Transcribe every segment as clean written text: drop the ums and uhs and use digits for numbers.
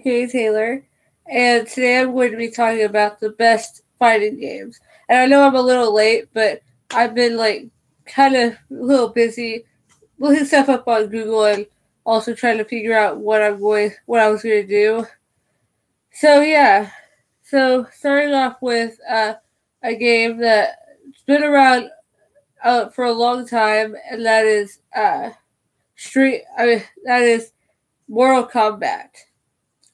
Katie Taylor, and today I'm going to be talking about the best fighting games. And I know I'm a little late, but I've been like kind of a little busy looking stuff up on Google and also trying to figure out what I was going to do. So yeah, so starting off with a game that's been around for a long time, and that is that is Mortal Kombat.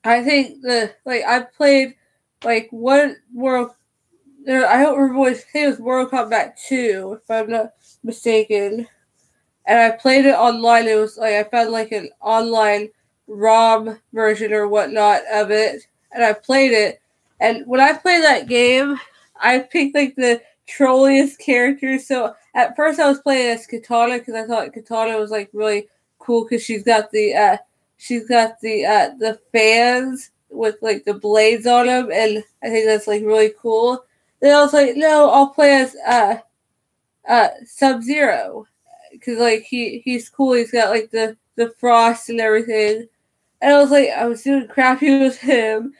I think I've played like one Mortal. I don't remember what I think it was Mortal Kombat 2, if I'm not mistaken. And I played it online. It was like I found like an online ROM version or whatnot of it, and I played it. And when I played that game, I picked like the trolliest characters. So at first I was playing as Katana because I thought Katana was like really cool because she's got the fans with like the blades on them, and I think that's like really cool. Then I was like, no, I'll play as Sub Zero because like he's cool. He's got like the frost and everything. And I was doing crappy with him.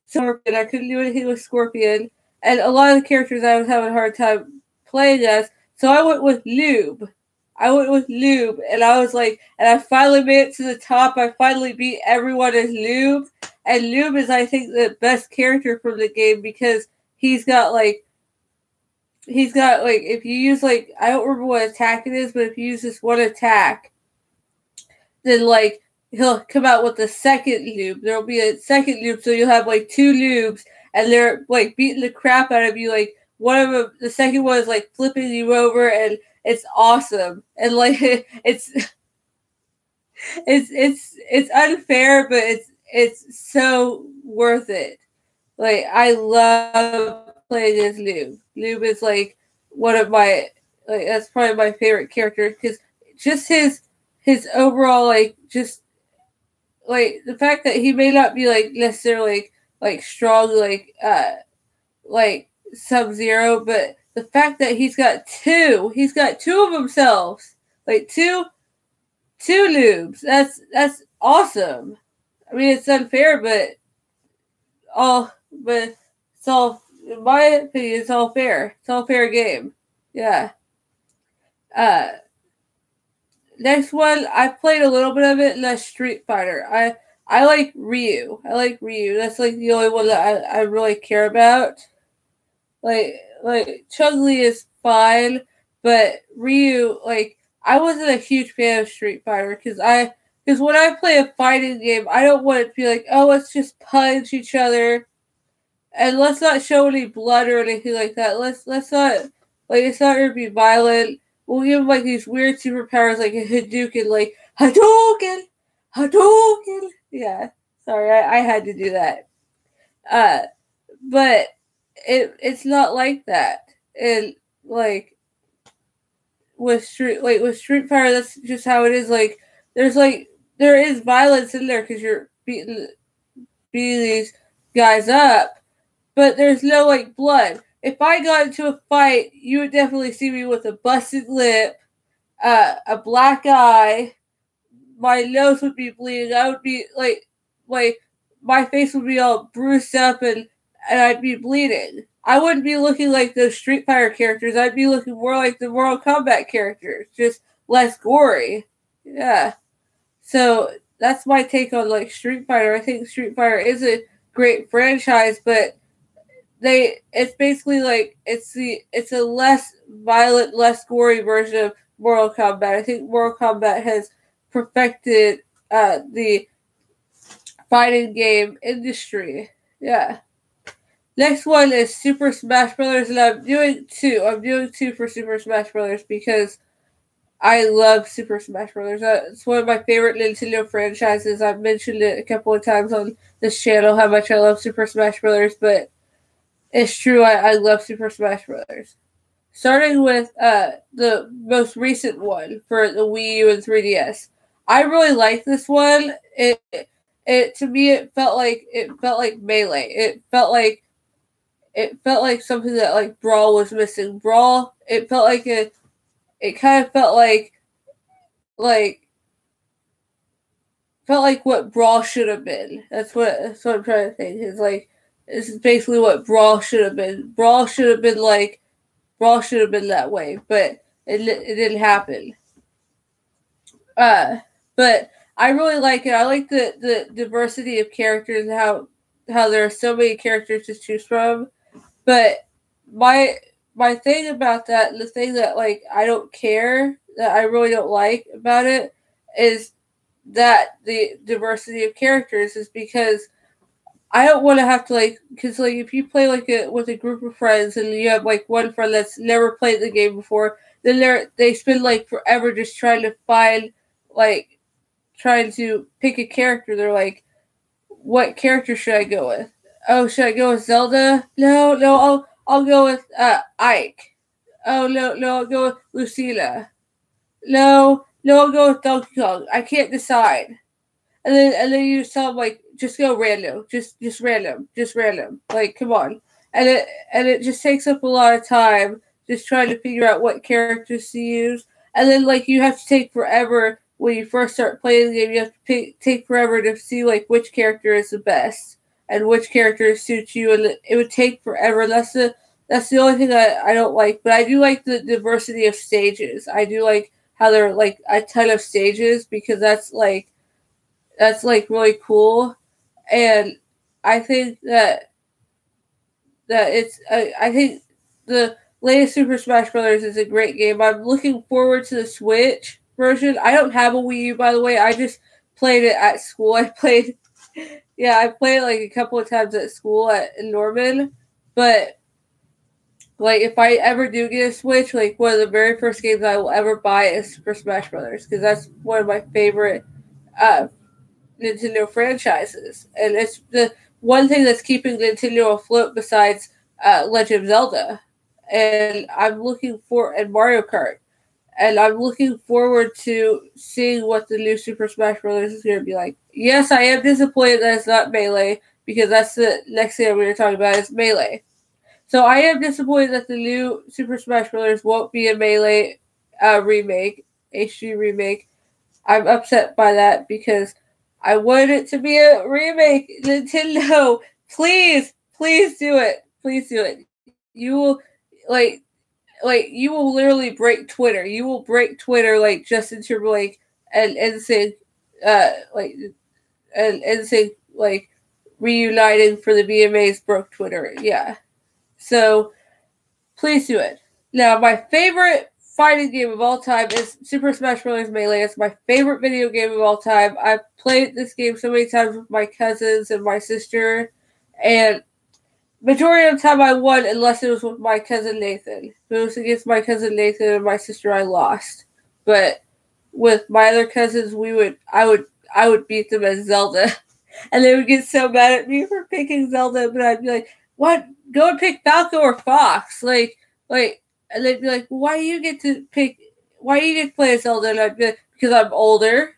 Scorpion, I couldn't do anything with Scorpion, and a lot of the characters I was having a hard time playing as. So I went with Lube. And I was like, and I finally made it to the top. I finally beat everyone as Lube, and Lube is, I think, the best character from the game because he's got like if you use like I don't remember what attack it is, but if you use this one attack, then like he'll come out with a second loop. There'll be a second loop, so you'll have like two loops, and they're like beating the crap out of you. Like one of them, the second one is like flipping you over, and it's awesome. And like it's unfair, but it's so worth it. Like I love playing as Lube. Lube is like one of my that's probably my favorite character because just his overall just like the fact that he may not be like necessarily like strong like Sub Zero, but the fact that he's got two of himself, like two Lubes. That's awesome. I mean, it's unfair, but it's all, in my opinion, it's all fair. It's all fair game. Yeah. Uh, Next one, I played a little bit of it, and that's Street Fighter. I like Ryu. That's like the only one that I really care about. Like Chun Li is fine, but Ryu, like I wasn't a huge fan of Street Fighter because when I play a fighting game, I don't want it to be like, oh, let's just punch each other and let's not show any blood or anything like that. Let's not like it's not gonna be violent. We'll give them like these weird superpowers like a Hadouken, like Hadouken. Yeah, sorry, I had to do that. Uh, but it's not like that. And like with Street Fighter, that's just how it is. There is violence in there because you're beating these guys up, but there's no like blood. If I got into a fight, you would definitely see me with a busted lip, a black eye. My nose would be bleeding. I would be like my face would be all bruised up, and I'd be bleeding. I wouldn't be looking like those Street Fighter characters. I'd be looking more like the Mortal Kombat characters, just less gory. Yeah. So that's my take on like Street Fighter. I think Street Fighter is a great franchise, but it's basically like it's a less violent, less gory version of Mortal Kombat. I think Mortal Kombat has perfected the fighting game industry. Yeah. Next one is Super Smash Brothers, and I'm doing two. I'm doing two for Super Smash Brothers because I love Super Smash Brothers. It's one of my favorite Nintendo franchises. I've mentioned it a couple of times on this channel how much I love Super Smash Brothers, but it's true. I love Super Smash Brothers. Starting with the most recent one for the Wii U and 3DS. I really like this one. It to me it felt like Melee. It felt like something that like Brawl was missing. Brawl, it kind of felt like felt like what Brawl should have been. That's what I'm trying to think. Is like this is basically what Brawl should have been. Brawl should have been like Brawl should have been that way, but it didn't happen. Uh, but I really like it. I like the diversity of characters and how there are so many characters to choose from. But my my thing about that, the thing that like I don't care, that I really don't like about it, is that the diversity of characters is because I don't want to have to like because like if you play like with a group of friends and you have like one friend that's never played the game before, then they spend like forever just trying to find like trying to pick a character. They're like, what character should I go with? Oh, should I go with Zelda? No, no, I'll go with Ike. Oh no, I'll go with Lucina. No, no, I'll go with Donkey Kong. I can't decide. And then you just tell them like just go random, just random. Like come on, and it just takes up a lot of time just trying to figure out what characters to use, and then like you have to take forever when you first start playing the game. You have to take forever to see like which character is the best and which character suits you, and it would take forever. That's the only thing I don't like, but I do like the diversity of stages. I do like how there are like a ton of stages because that's like really cool, and I think that it's I think the latest Super Smash Brothers is a great game. I'm looking forward to the Switch version. I don't have a Wii U, by the way. I just played it at school. I played it like a couple of times at school in Norman, but like if I ever do get a Switch, like one of the very first games I will ever buy is Super Smash Brothers because that's one of my favorite uh, Nintendo franchises, and it's the one thing that's keeping Nintendo afloat besides Legend of Zelda. And and Mario Kart, and I'm looking forward to seeing what the new Super Smash Brothers is going to be like. Yes, I am disappointed that it's not Melee because that's the next thing I'm going to talk about is Melee. So I am disappointed that the new Super Smash Brothers won't be a Melee remake, HD remake. I'm upset by that because I wanted it to be a remake. Nintendo, please do it. Please do it. You will like you will literally break Twitter. You will break Twitter like Justin Timberlake and NSYNC like and NSYNC like reuniting for the VMAs broke Twitter. Yeah. So please do it. Now, my favorite fighting game of all time is Super Smash Bros. Melee. It's my favorite video game of all time. I've played this game so many times with my cousins and my sister, and majority of the time I won unless it was with my cousin Nathan. If it was against my cousin Nathan and my sister, I lost. But with my other cousins, I would beat them as Zelda, and they would get so mad at me for picking Zelda. But I'd be like, "What? Go and pick Falco or Fox!" And they'd be like, "Why do you get to pick? Why do you get to play as Zelda?" And I'd be like, "Because I'm older,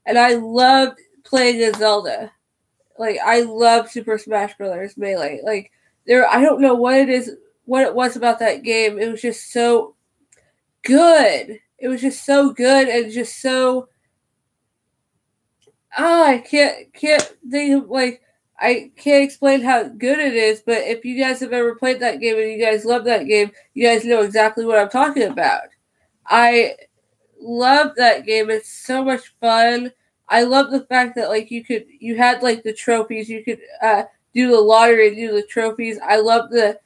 and I loved playing as Zelda. Like I love Super Smash Brothers Melee. Like I don't know what it was about that game. It was just so good. It was just so good and just so I can't think of like I can't explain how good it is, but if you guys have ever played that game and you guys love that game, you guys know exactly what I'm talking about. I love that game. It's so much fun. I love the fact that like you had like the trophies. You could do the lottery and do the trophies. I love the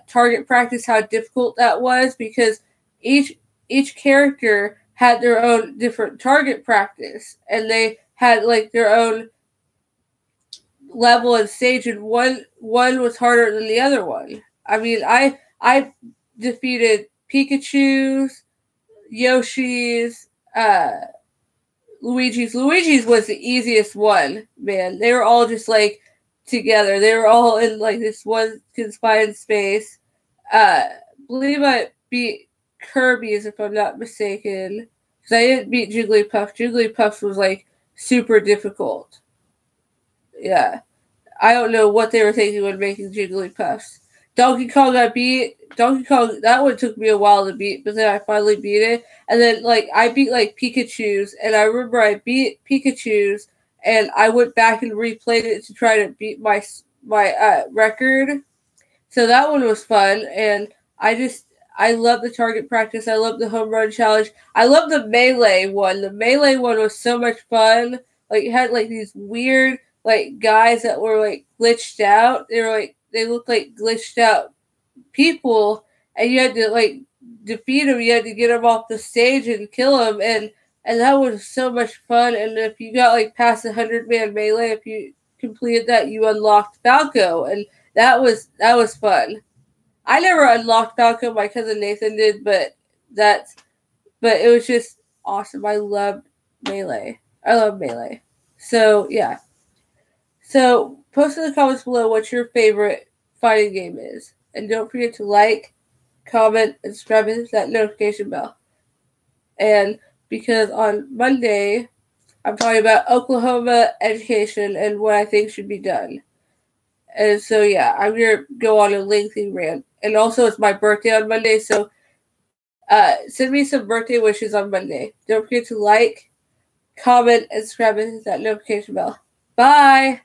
target practice, how difficult that was because each each character had their own different target practice and they had like their own level and stage, and one was harder than the other one. I mean, I defeated Pikachu's, Yoshi's, Luigi's. Luigi's was the easiest one, man. They were all just like together. They were all in like this one confined space. I believe I beat Kirby's if I'm not mistaken. Because I didn't beat Jigglypuff. Jigglypuff was like super difficult. Yeah. I don't know what they were thinking when making Jigglypuffs. Donkey Kong I beat. Donkey Kong, that one took me a while to beat, but then I finally beat it. And then, like, I beat, like, Pikachu's, and I remember I beat Pikachu's, and I went back and replayed it to try to beat my record. So that one was fun, and I love the target practice. I love the home run challenge. I love the melee one. The melee one was so much fun. Like, it had, like, these weird, like, guys that were, like, glitched out. They looked like glitched out people, and you had to, like, defeat them. You had to get them off the stage and kill them, and that was so much fun. And if you got, like, past the 100-man melee, if you completed that, you unlocked Falco, and that was fun. I never unlocked Falco. My cousin Nathan did, but it was just awesome. I loved Melee. I love Melee. So yeah. So post in the comments below what your favorite fighting game is, and don't forget to like, comment, and subscribe and hit that notification bell. And because on Monday I'm talking about Oklahoma education and what I think should be done. And so, yeah, I'm going to go on a lengthy rant. And also, it's my birthday on Monday, so send me some birthday wishes on Monday. Don't forget to like, comment, and subscribe and hit that notification bell. Bye!